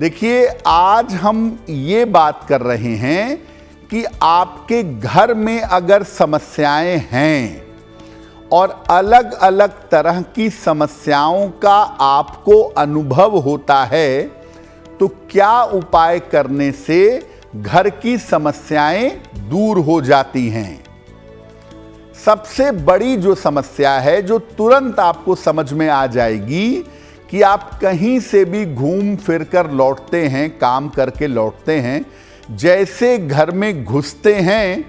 देखिए, आज हम ये बात कर रहे हैं कि आपके घर में अगर समस्याएं हैं और अलग अलग तरह की समस्याओं का आपको अनुभव होता है, तो क्या उपाय करने से घर की समस्याएं दूर हो जाती हैं। सबसे बड़ी जो समस्या है, जो तुरंत आपको समझ में आ जाएगी कि आप कहीं से भी घूम फिर कर लौटते हैं, काम करके लौटते हैं, जैसे घर में घुसते हैं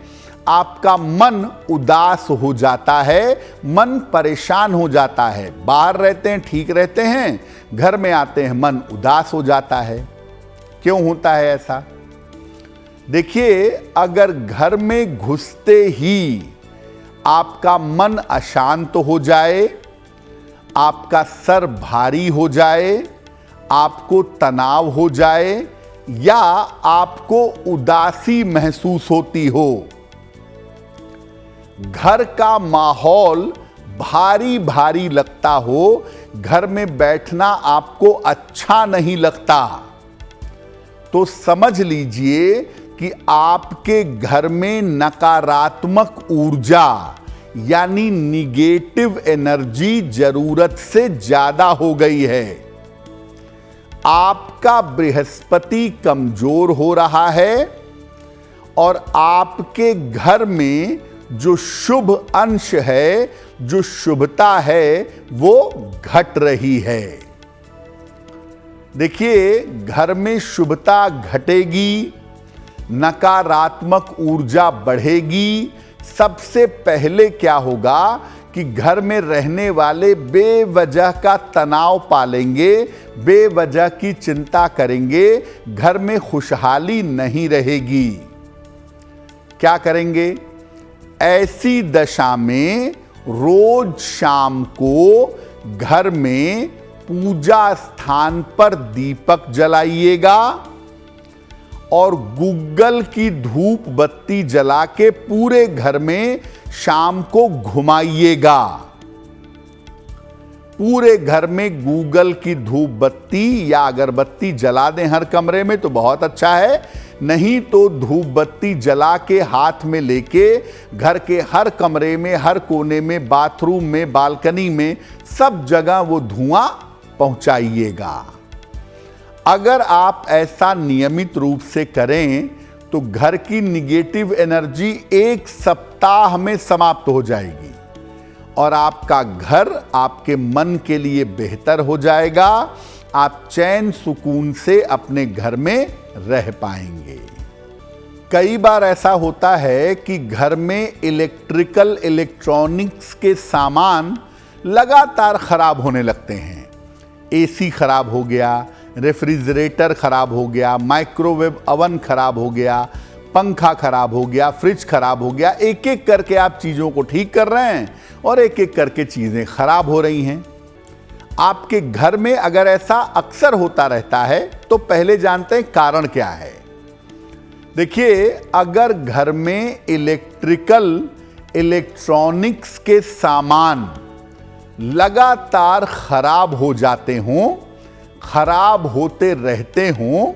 आपका मन उदास हो जाता है, मन परेशान हो जाता है। बाहर रहते हैं ठीक रहते हैं, घर में आते हैं मन उदास हो जाता है। क्यों होता है ऐसा? देखिए, अगर घर में घुसते ही आपका मन अशांत हो जाए, आपका सर भारी हो जाए, आपको तनाव हो जाए या आपको उदासी महसूस होती हो, घर का माहौल भारी भारी लगता हो, घर में बैठना आपको अच्छा नहीं लगता, तो समझ लीजिए कि आपके घर में नकारात्मक ऊर्जा यानी निगेटिव एनर्जी जरूरत से ज्यादा हो गई है। आपका बृहस्पति कमजोर हो रहा है और आपके घर में जो शुभ अंश है, जो शुभता है, वो घट रही है। देखिए, घर में शुभता घटेगी, नकारात्मक ऊर्जा बढ़ेगी। सबसे पहले क्या होगा कि घर में रहने वाले बेवजह का तनाव पालेंगे, बेवजह की चिंता करेंगे, घर में खुशहाली नहीं रहेगी। क्या करेंगे? ऐसी दशा में रोज शाम को घर में पूजा स्थान पर दीपक जलाइएगा और गुग्गल की धूप बत्ती जला के पूरे घर में शाम को घुमाइएगा। पूरे घर में गूगल की धूप बत्ती या अगरबत्ती जला दें हर कमरे में तो बहुत अच्छा है, नहीं तो धूप बत्ती जला के हाथ में लेके घर के हर कमरे में, हर कोने में, बाथरूम में, बालकनी में, सब जगह वो धुआं पहुंचाइएगा। अगर आप ऐसा नियमित रूप से करें तो घर की निगेटिव एनर्जी एक सप्ताह में समाप्त हो जाएगी और आपका घर आपके मन के लिए बेहतर हो जाएगा। आप चैन सुकून से अपने घर में रह पाएंगे। कई बार ऐसा होता है कि घर में इलेक्ट्रॉनिक्स के सामान लगातार खराब होने लगते हैं। एसी खराब हो गया, रेफ्रिजरेटर खराब हो गया, माइक्रोवेव अवन खराब हो गया, पंखा खराब हो गया, फ्रिज खराब हो गया। एक एक करके आप चीज़ों को ठीक कर रहे हैं और एक एक करके चीज़ें खराब हो रही हैं। आपके घर में अगर ऐसा अक्सर होता रहता है तो पहले जानते हैं कारण क्या है। देखिए, अगर घर में इलेक्ट्रॉनिक्स के सामान लगातार खराब हो जाते हों, खराब होते रहते हों,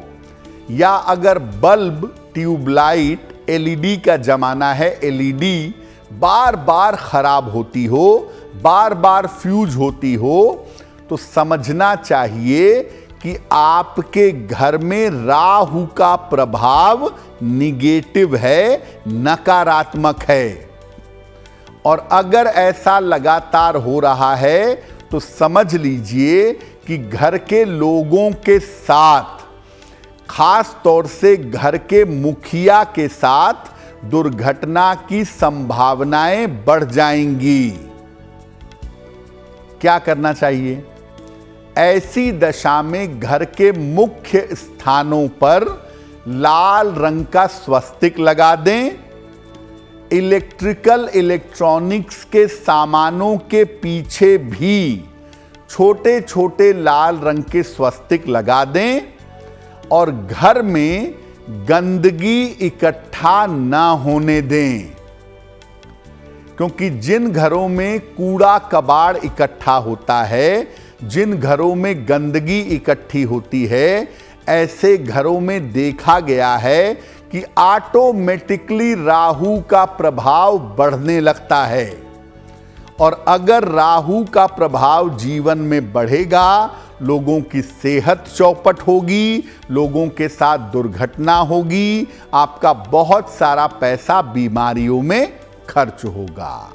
या अगर बल्ब, ट्यूबलाइट, एलईडी का जमाना है, एलईडी बार बार खराब होती हो, बार बार फ्यूज होती हो, तो समझना चाहिए कि आपके घर में राहु का प्रभाव निगेटिव है, नकारात्मक है। और अगर ऐसा लगातार हो रहा है तो समझ लीजिए कि घर के लोगों के साथ, खास तौर से घर के मुखिया के साथ दुर्घटना की संभावनाएं बढ़ जाएंगी। क्या करना चाहिए? ऐसी दशा में घर के मुख्य स्थानों पर लाल रंग का स्वस्तिक लगा दें। इलेक्ट्रॉनिक्स के सामानों के पीछे भी छोटे छोटे लाल रंग के स्वस्तिक लगा दें और घर में गंदगी इकट्ठा ना होने दें, क्योंकि जिन घरों में कूड़ा कबाड़ इकट्ठा होता है, जिन घरों में गंदगी इकट्ठी होती है, ऐसे घरों में देखा गया है कि ऑटोमेटिकली राहु का प्रभाव बढ़ने लगता है। और अगर राहु का प्रभाव जीवन में बढ़ेगा, लोगों की सेहत चौपट होगी, लोगों के साथ दुर्घटना होगी, आपका बहुत सारा पैसा बीमारियों में खर्च होगा।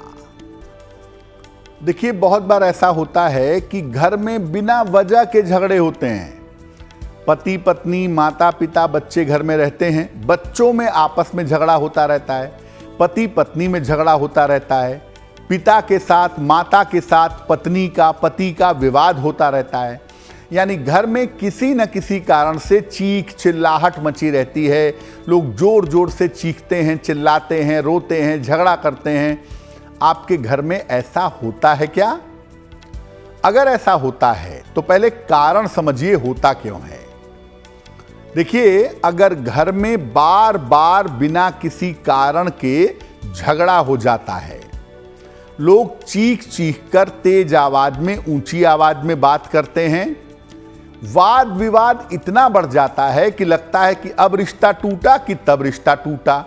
देखिए, बहुत बार ऐसा होता है कि घर में बिना वजह के झगड़े होते हैं। पति पत्नी, माता पिता, बच्चे घर में रहते हैं, बच्चों में आपस में झगड़ा होता रहता है, पति पत्नी में झगड़ा होता रहता है, पिता के साथ, माता के साथ पत्नी का, पति का विवाद होता रहता है। यानी घर में किसी न किसी कारण से चीख चिल्लाहट मची रहती है। लोग जोर जोर से चीखते हैं, चिल्लाते हैं, रोते हैं, झगड़ा करते हैं। आपके घर में ऐसा होता है क्या? अगर ऐसा होता है तो पहले कारण समझिए, होता क्यों है। देखिए, अगर घर में बार बार बिना किसी कारण के झगड़ा हो जाता है, लोग चीख चीख कर तेज आवाज में, ऊंची आवाज में बात करते हैं, वाद विवाद इतना बढ़ जाता है कि लगता है कि अब रिश्ता टूटा कि तब रिश्ता टूटा।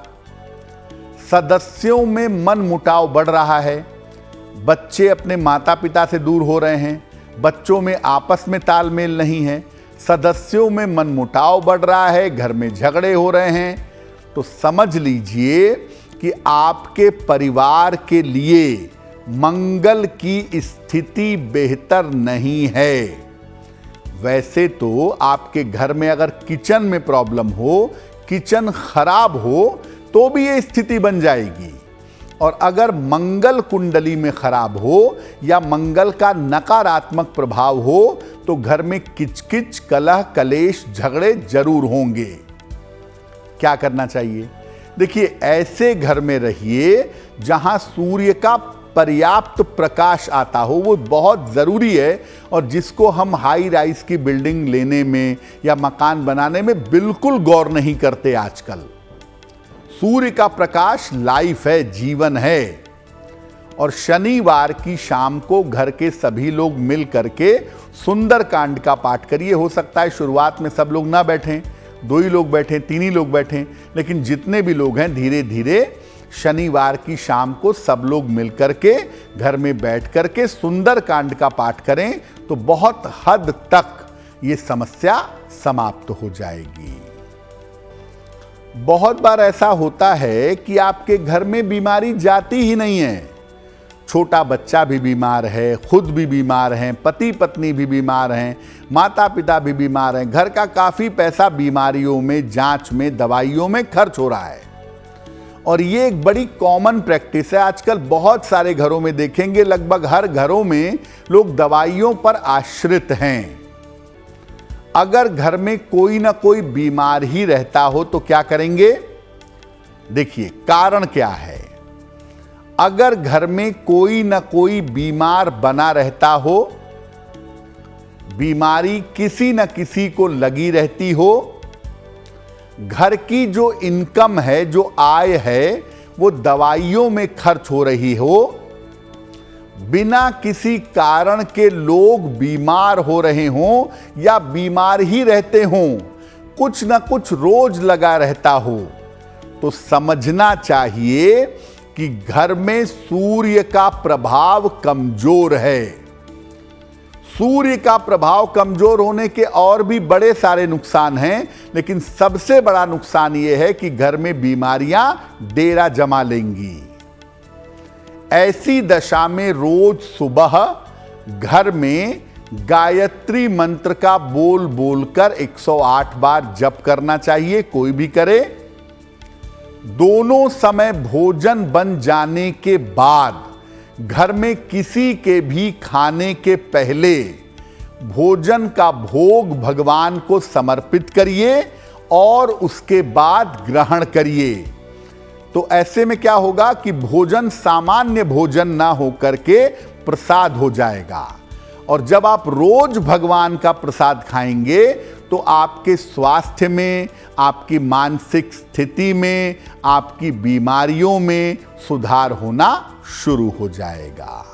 सदस्यों में मन मुटाव बढ़ रहा है, बच्चे अपने माता पिता से दूर हो रहे हैं, बच्चों में आपस में तालमेल नहीं है, सदस्यों में मन मुटाव बढ़ रहा है, घर में झगड़े हो रहे हैं, तो समझ लीजिए कि आपके परिवार के लिए मंगल की स्थिति बेहतर नहीं है। वैसे तो आपके घर में अगर किचन में प्रॉब्लम हो, किचन खराब हो, तो भी ये स्थिति बन जाएगी। और अगर मंगल कुंडली में खराब हो या मंगल का नकारात्मक प्रभाव हो, तो घर में किचकिच, कलह, कलेश, झगड़े जरूर होंगे। क्या करना चाहिए? देखिए, ऐसे घर में रहिए जहां सूर्य का पर्याप्त प्रकाश आता हो, वो बहुत ज़रूरी है। और जिसको हम हाई राइज की बिल्डिंग लेने में या मकान बनाने में बिल्कुल गौर नहीं करते आजकल। सूर्य का प्रकाश लाइफ है, जीवन है। और शनिवार की शाम को घर के सभी लोग मिल करके सुंदरकांड का पाठ करिए। हो सकता है शुरुआत में सब लोग ना बैठें, 2 ही लोग बैठें, 3 ही लोग बैठें, लेकिन जितने भी लोग हैं धीरे धीरे शनिवार की शाम को सब लोग मिल करके घर में बैठ करके सुंदरकांड का पाठ करें, तो बहुत हद तक ये समस्या समाप्त हो जाएगी। बहुत बार ऐसा होता है कि आपके घर में बीमारी जाती ही नहीं है। छोटा बच्चा भी बीमार है, खुद भी बीमार हैं, पति पत्नी भी बीमार हैं, माता पिता भी बीमार हैं, घर का काफ़ी पैसा बीमारियों में, जांच में, दवाइयों में खर्च हो रहा है। और ये एक बड़ी कॉमन प्रैक्टिस है आजकल। बहुत सारे घरों में देखेंगे, लगभग हर घरों में लोग दवाइयों पर आश्रित हैं। अगर घर में कोई ना कोई बीमार ही रहता हो तो क्या करेंगे? देखिए, कारण क्या है। अगर घर में कोई ना कोई बीमार बना रहता हो, बीमारी किसी न किसी को लगी रहती हो, घर की जो इनकम है, जो आय है, वो दवाइयों में खर्च हो रही हो, बिना किसी कारण के लोग बीमार हो रहे हों या बीमार ही रहते हों, कुछ ना कुछ रोज लगा रहता हो, तो समझना चाहिए कि घर में सूर्य का प्रभाव कमजोर है। सूर्य का प्रभाव कमजोर होने के और भी बड़े सारे नुकसान हैं, लेकिन सबसे बड़ा नुकसान यह है कि घर में बीमारियां डेरा जमा लेंगी। ऐसी दशा में रोज सुबह घर में गायत्री मंत्र का बोल बोलकर 108 बार जप करना चाहिए, कोई भी करे। दोनों समय भोजन बन जाने के बाद घर में किसी के भी खाने के पहले भोजन का भोग भगवान को समर्पित करिए और उसके बाद ग्रहण करिए। तो ऐसे में क्या होगा कि भोजन सामान्य भोजन ना होकर के प्रसाद हो जाएगा। और जब आप रोज भगवान का प्रसाद खाएंगे तो आपके स्वास्थ्य में, आपकी मानसिक स्थिति में, आपकी बीमारियों में सुधार होना शुरू हो जाएगा।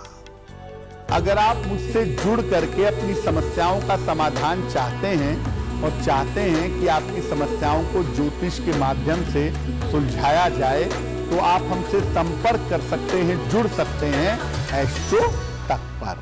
अगर आप मुझसे जुड़ करके अपनी समस्याओं का समाधान चाहते हैं और चाहते हैं कि आपकी समस्याओं को ज्योतिष के माध्यम से सुलझाया जाए, तो आप हमसे संपर्क कर सकते हैं, जुड़ सकते हैं एस्ट्रो तक पर।